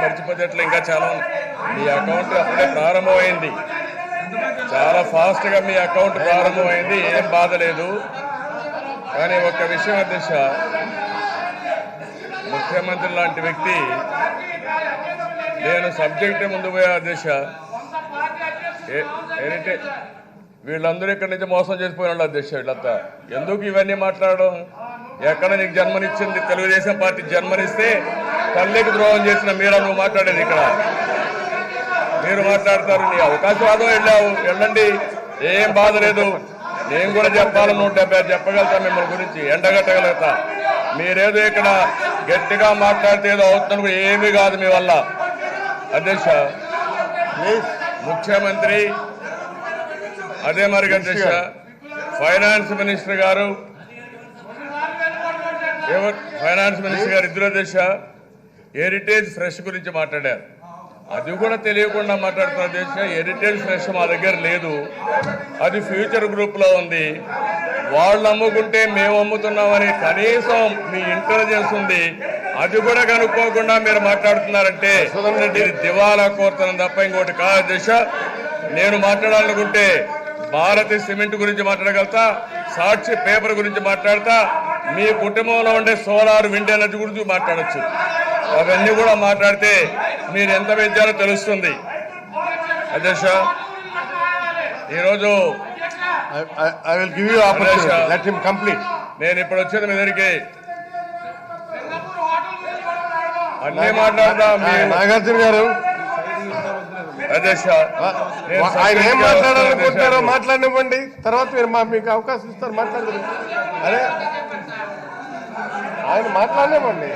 మర్చిపోతే ఎట్లా, ఇంకా చాలా మీ అకౌంట్ అప్పుడే ప్రారంభమైంది, చాలా ఫాస్ట్గా మీ అకౌంట్ ప్రారంభమైంది, ఏం బాధ లేదు. కానీ ఒక్క విషయం అధ్యక్ష, ముఖ్యమంత్రి లాంటి వ్యక్తి, నేను సబ్జెక్ట్ ముందు పోయా అధ్యక్ష, హెరిటేజ్ వీళ్ళందరూ ఇక్కడి నుంచి మోసం చేసిపోయినాడు అధ్యక్ష. వీళ్ళంతా ఎందుకు ఇవన్నీ మాట్లాడడం? ఎక్కడ నీకు జన్మనిచ్చింది? తెలుగుదేశం పార్టీ జన్మనిస్తే తల్లికి ద్రోహం చేసిన మీరా నువ్వు మాట్లాడేది? ఇక్కడ మీరు మాట్లాడతారు, నీ అవకాశవాదం వెళ్ళండి, ఏం బాధ లేదు. నేను కూడా చెప్పాలని 170 చెప్పగలుగుతా, మిమ్మల్ని గురించి ఎండగట్టగలుగుతా. మీరేదో ఇక్కడ గట్టిగా మాట్లాడితే ఏదో అవుతున్న ఏమీ కాదు మీ వల్ల అధ్యక్ష. ముఖ్యమంత్రి అదే మరి అధ్యక్ష, ఫైనాన్స్ మినిస్టర్ గారు ఇద్దరు అధ్యక్ష హెరిటేజ్ ఫ్రెష్ గురించి మాట్లాడారు. అది కూడా తెలియకుండా మాట్లాడుతున్న అధ్యక్ష. హెరిటేజ్ ఫ్రెష్ మా దగ్గర లేదు, అది ఫ్యూచర్ గ్రూప్లో ఉంది. వాళ్ళు అమ్ముకుంటే మేము అమ్ముతున్నామని కనీసం మీ ఇంటెలిజెన్స్ ఉంది, అది కూడా కనుక్కోకుండా మీరు మాట్లాడుతున్నారంటే ఇది దివాలా కోరుతున్నాం తప్ప ఇంకోటి కాదు అధ్యక్ష. నేను మాట్లాడాలనుకుంటే భారతీయ సిమెంట్ గురించి మాట్లాడగలుగుతా, సాక్షి పేపర్ గురించి మాట్లాడతా, మీ కుటుంబంలో ఉండే సోలార్ విండ్ ఎనర్జీ గురించి మాట్లాడచ్చు. అవన్నీ కూడా మాట్లాడితే మీరు ఎంత పెంచాలో తెలుస్తుంది అధ్యక్ష. ఈరోజు నేను ఇప్పుడు వచ్చేది మీ దగ్గరికి అన్నీ మాట్లాడతా. నాగార్జున గారు అధ్యక్ష ఆయన ఏం మాట్లాడాలనుకుంటున్నారో మాట్లాడనివ్వండి, తర్వాత మీరు మీకు అవకాశం ఇస్తారు మాట్లాడదు. అదే ఆయన మాట్లాడనివ్వండి.